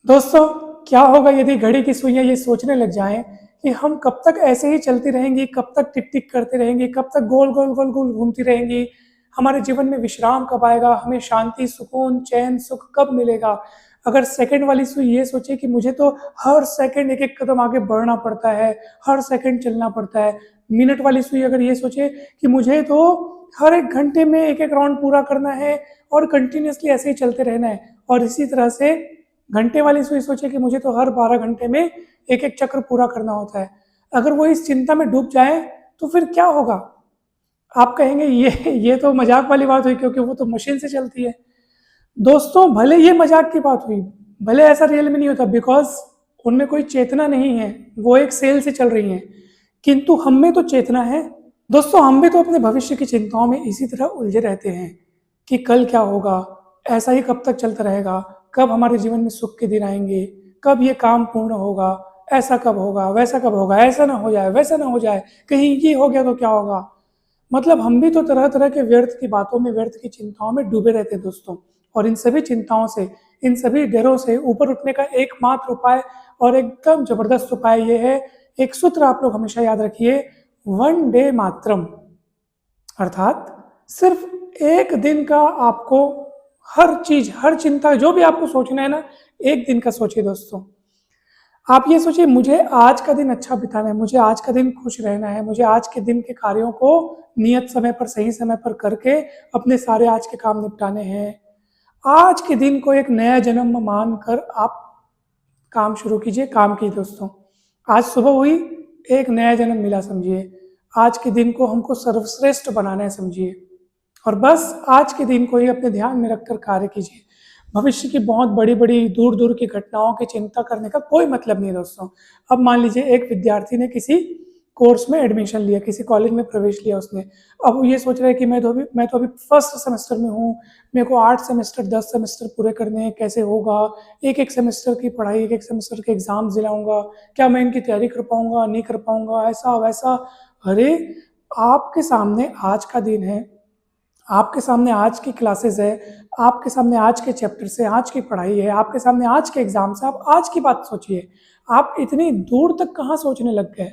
दोस्तों, क्या होगा यदि घड़ी की सुइयां ये सोचने लग जाएं कि हम कब तक ऐसे ही चलती रहेंगी, कब तक टिक टिक करते रहेंगी, कब तक गोल गोल गोल गोल घूमती रहेंगी। हमारे जीवन में विश्राम कब आएगा, हमें शांति, सुकून, चैन, सुख कब मिलेगा। अगर सेकंड वाली सुई ये सोचे कि मुझे तो हर सेकंड एक एक कदम आगे बढ़ना पड़ता है, हर सेकंड चलना पड़ता है। मिनट वाली सुई अगर ये सोचे कि मुझे तो हर एक घंटे में एक एक राउंड पूरा करना है और कंटिन्यूसली ऐसे ही चलते रहना है, और इसी तरह से घंटे वाली सुई सोचे कि मुझे तो हर 12 घंटे में एक एक चक्र पूरा करना होता है। अगर वो इस चिंता में डूब जाए तो फिर क्या होगा। आप कहेंगे ये तो मजाक वाली बात हुई, क्योंकि वो तो मशीन से चलती है। दोस्तों, भले ये मजाक की बात हुई, भले ऐसा रियल में नहीं होता, बिकॉज उनमें कोई चेतना नहीं है, वो एक सेल से चल रही हैं, किंतु हम में तो चेतना है। दोस्तों, हम भी तो अपने भविष्य की चिंताओं में इसी तरह उलझे रहते हैं कि कल क्या होगा, ऐसा ही कब तक चलता रहेगा, कब हमारे जीवन में सुख के दिन आएंगे, कब ये काम पूर्ण होगा, ऐसा कब होगा, वैसा कब होगा, ऐसा ना हो जाए, वैसा ना हो जाए, कहीं ये हो गया तो क्या होगा। मतलब हम भी तो तरह तरह के व्यर्थ की बातों में, व्यर्थ की चिंताओं में डूबे रहते हैं दोस्तों। और इन सभी चिंताओं से, इन सभी डरों से ऊपर उठने का एकमात्र उपाय और एकदम जबरदस्त उपाय ये है, एक सूत्र आप लोग हमेशा याद रखिए, वन डे मात्रम। अर्थात सिर्फ एक दिन का आपको हर चीज, हर चिंता, जो भी आपको सोचना है ना, एक दिन का सोचिए दोस्तों। आप ये सोचिए, मुझे आज का दिन अच्छा बिताना है, मुझे आज का दिन खुश रहना है, मुझे आज के दिन के कार्यों को नियत समय पर, सही समय पर करके अपने सारे आज के काम निपटाने हैं। आज के दिन को एक नया जन्म मानकर आप काम शुरू कीजिए, काम की दोस्तों। आज सुबह हुई, एक नया जन्म मिला समझिए। आज के दिन को हमको सर्वश्रेष्ठ बनाना है समझिए, और बस आज के दिन को ही अपने ध्यान में रखकर कार्य कीजिए। भविष्य की बहुत बड़ी बड़ी दूर दूर की घटनाओं की चिंता करने का कोई मतलब नहीं दोस्तों। अब मान लीजिए एक विद्यार्थी ने किसी कोर्स में एडमिशन लिया, किसी कॉलेज में प्रवेश लिया उसने। अब वो ये सोच रहा है कि मैं तो अभी फर्स्ट सेमेस्टर में हूँ, मेरे को 8 सेमेस्टर 10 सेमेस्टर पूरे करने हैं, कैसे होगा, एक एक सेमेस्टर की पढ़ाई, एक एक सेमेस्टर के एग्जाम दिलाऊंगा, क्या मैं इनकी तैयारी कर पाऊंगा, नहीं कर पाऊंगा, ऐसा वैसा। अरे, आपके सामने आज का दिन है, आपके सामने आज की क्लासेस है, आपके सामने आज के चैप्टर से, आज की पढ़ाई है, आपके सामने आज के एग्जाम से, आप आज की बात सोचिए। आप इतनी दूर तक कहाँ सोचने लग गए।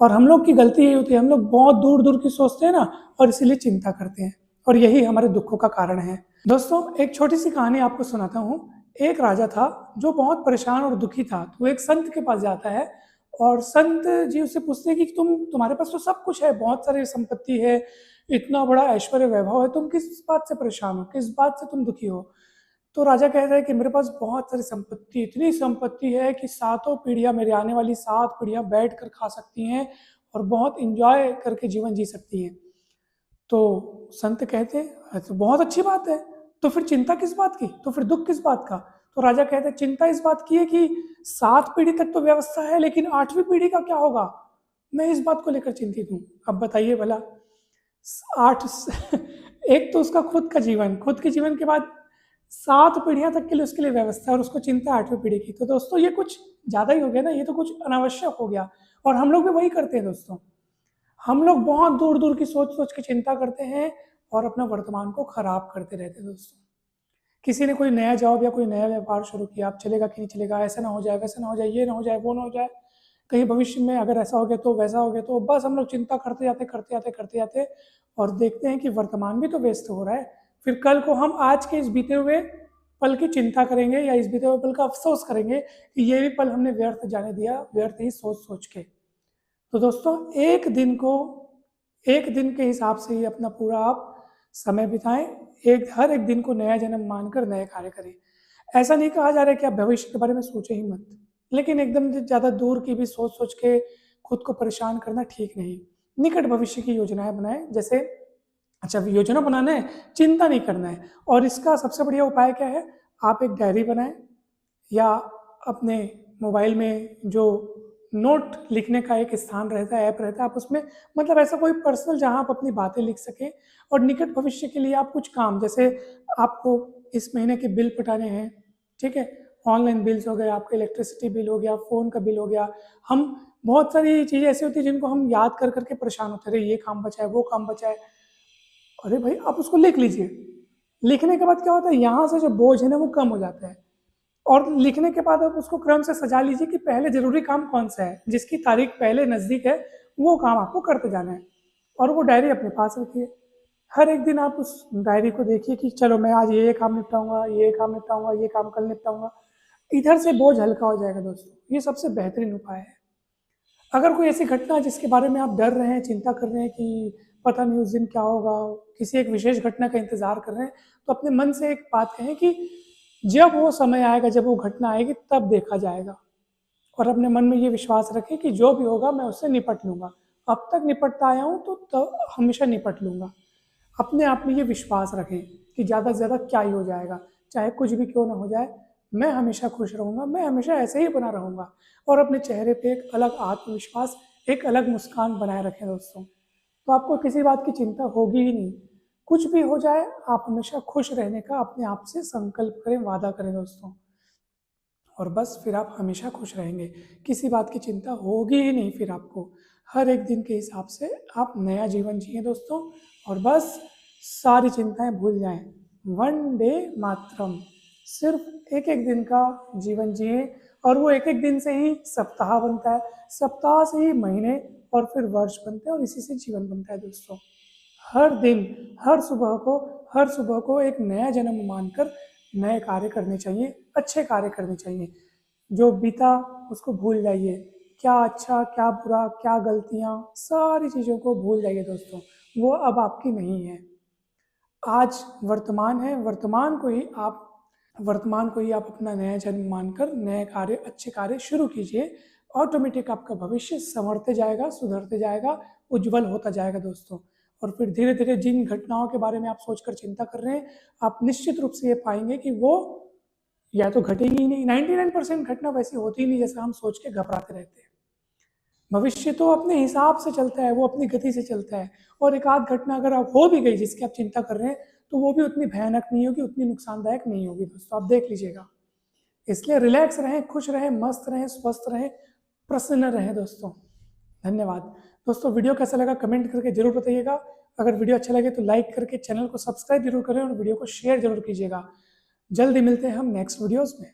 और हम लोग की गलती यही होती है, हम लोग बहुत दूर दूर की सोचते हैं ना, और इसीलिए चिंता करते हैं, और यही हमारे दुखों का कारण है। दोस्तों, एक छोटी सी कहानी आपको सुनाता हूँ। एक राजा था जो बहुत परेशान और दुखी था, तो एक संत के पास जाता है, और संत जी उससे पूछते हैं कि तुम्हारे पास तो सब कुछ है, बहुत सारी संपत्ति है, इतना बड़ा ऐश्वर्य वैभव है, तुम किस बात से परेशान हो, किस बात से तुम दुखी हो। तो राजा कहता है कि मेरे पास बहुत सारी संपत्ति, इतनी संपत्ति है कि सातों पीढ़ियां, मेरे आने वाली 7 पीढ़ियां बैठ कर खा सकती हैं और बहुत इंजॉय करके जीवन जी सकती हैं। तो संत कहते हैं तो बहुत अच्छी बात है, तो फिर चिंता किस बात की, तो फिर दुख किस बात का। तो राजा कहते हैं चिंता इस बात की है कि 7 पीढ़ी तक तो व्यवस्था है, लेकिन 8वीं पीढ़ी का क्या होगा, मैं इस बात को लेकर चिंतित हूँ। अब बताइए भला, आठ एक तो उसका खुद का जीवन, खुद के जीवन के बाद 7 पीढ़ियां तक के लिए उसके लिए व्यवस्था, और उसको चिंता 8वीं पीढ़ी की। तो दोस्तों, ये कुछ ज्यादा ही हो गया ना, ये तो कुछ अनावश्यक हो गया। और हम लोग भी वही करते हैं दोस्तों, हम लोग बहुत दूर दूर की सोच सोच के चिंता करते हैं और अपना वर्तमान को खराब करते रहते हैं दोस्तों। किसी ने कोई नया जॉब या कोई नया व्यापार शुरू किया, अब चलेगा कि नहीं चलेगा, ऐसा ना हो जाए, वैसा ना हो जाए, ये ना हो जाए, वो ना हो जाए, कहीं भविष्य में अगर ऐसा हो गया तो, वैसा हो गया तो, बस हम लोग चिंता करते जाते करते जाते करते जाते, और देखते हैं कि वर्तमान भी तो व्यस्त हो रहा है। फिर कल को हम आज के इस बीते हुए पल की चिंता करेंगे, या इस बीते हुए पल का अफसोस करेंगे कि ये भी पल हमने व्यर्थ जाने दिया, व्यर्थ ही सोच सोच के। तो दोस्तों, एक दिन के हिसाब से ही अपना पूरा आप समय बिताएं। हर एक दिन को नया जन्म मानकर नए कार्य करें। ऐसा नहीं कहा जा रहा है कि आप भविष्य के बारे में सोचें ही मत, लेकिन एकदम ज़्यादा दूर की भी सोच सोच के खुद को परेशान करना ठीक नहीं। निकट भविष्य की योजनाएं बनाएं, जैसे अच्छा, योजना बनाना है, चिंता नहीं करना है। और इसका सबसे बढ़िया उपाय क्या है, आप एक डायरी बनाएं, या अपने मोबाइल में जो नोट लिखने का एक स्थान रहता है, ऐप रहता है, आप उसमें, मतलब ऐसा कोई पर्सनल जहां आप अपनी बातें लिख सकें। और निकट भविष्य के लिए आप कुछ काम, जैसे आपको इस महीने के बिल पटाने हैं, ठीक है, ऑनलाइन बिल्स हो गए, आपका इलेक्ट्रिसिटी बिल हो गया, फ़ोन का बिल हो गया। हम बहुत सारी चीज़ें ऐसी होती है जिनको हम याद कर करके परेशान होते रहे, ये काम बचा है, वो काम बचा है। अरे भाई, आप उसको लिख लीजिए। लिखने के बाद क्या होता है, यहाँ से जो बोझ है ना वो कम हो जाता है। और लिखने के बाद आप उसको क्रम से सजा लीजिए कि पहले जरूरी काम कौन सा है, जिसकी तारीख पहले नज़दीक है वो काम आपको करते जाना है। और वो डायरी अपने पास रखिए। हर एक दिन आप उस डायरी को देखिए कि चलो मैं आज ये काम निपटाऊंगा, ये काम निपटाऊंगा, ये काम कल निपटाऊंगा। इधर से बोझ हल्का हो जाएगा दोस्तों। ये सबसे बेहतरीन उपाय है। अगर कोई ऐसी घटना है जिसके बारे में आप डर रहे हैं, चिंता कर रहे हैं कि पता नहीं उस दिन क्या होगा, किसी एक विशेष घटना का इंतजार कर रहे हैं, तो अपने मन से एक बात कहें कि जब वो समय आएगा, जब वो घटना आएगी तब देखा जाएगा। और अपने मन में ये विश्वास रखें कि जो भी होगा मैं उससे निपट लूंगा। अब तक निपटता आया हूँ तो हमेशा निपट लूंगा। अपने आप में ये विश्वास रखें कि ज़्यादा से ज़्यादा क्या ही हो जाएगा, चाहे कुछ भी क्यों ना हो जाए, मैं हमेशा खुश रहूँगा, मैं हमेशा ऐसे ही बना रहूँगा। और अपने चेहरे पे एक अलग आत्मविश्वास, एक अलग मुस्कान बनाए रखें दोस्तों। तो आपको किसी बात की चिंता होगी ही नहीं। कुछ भी हो जाए, आप हमेशा खुश रहने का अपने आप से संकल्प करें, वादा करें दोस्तों। और बस फिर आप हमेशा खुश रहेंगे, किसी बात की चिंता होगी ही नहीं। फिर आपको हर एक दिन के हिसाब से आप नया जीवन जिए दोस्तों। और बस सारी चिंताएं भूल जाएं। वन डे मात्रम, सिर्फ एक एक दिन का जीवन जिए। और वो एक एक दिन से ही सप्ताह बनता है, सप्ताह से ही महीने, और फिर वर्ष बनते हैं, और इसी से जीवन बनता है दोस्तों। हर दिन, हर सुबह को, हर सुबह को एक नया जन्म मानकर नए कार्य करने चाहिए, अच्छे कार्य करने चाहिए। जो बीता उसको भूल जाइए, क्या अच्छा क्या बुरा क्या गलतियाँ, सारी चीज़ों को भूल जाइए दोस्तों। वो अब आपकी नहीं है। आज वर्तमान है, वर्तमान को ही आप अपना नया जन्म मानकर नए कार्य, अच्छे कार्य शुरू कीजिए। ऑटोमेटिक आपका भविष्य संवरते जाएगा, सुधरते जाएगा, उज्जवल होता जाएगा दोस्तों। और फिर धीरे धीरे जिन घटनाओं के बारे में आप सोचकर चिंता कर रहे हैं, आप निश्चित रूप से ये पाएंगे कि वो या तो घटेगी ही नहीं। 99% घटना वैसी होती ही नहीं जैसा हम सोच के घबराते रहते हैं। भविष्य तो अपने हिसाब से चलता है, वो अपनी गति से चलता है। और एक आध घटना अगर आप हो भी गई जिसकी आप चिंता कर रहे हैं, तो वो भी उतनी भयानक नहीं होगी, उतनी नुकसानदायक नहीं होगी दोस्तों, आप देख लीजिएगा। इसलिए रिलैक्स रहें, खुश रहें, मस्त रहें, स्वस्थ रहें, प्रसन्न रहें दोस्तों। धन्यवाद दोस्तों। वीडियो कैसा लगा कमेंट करके जरूर बताइएगा। अगर वीडियो अच्छा लगे तो लाइक करके चैनल को सब्सक्राइब जरूर करें और वीडियो को शेयर जरूर कीजिएगा। जल्दी मिलते हैं हम नेक्स्ट वीडियोस में।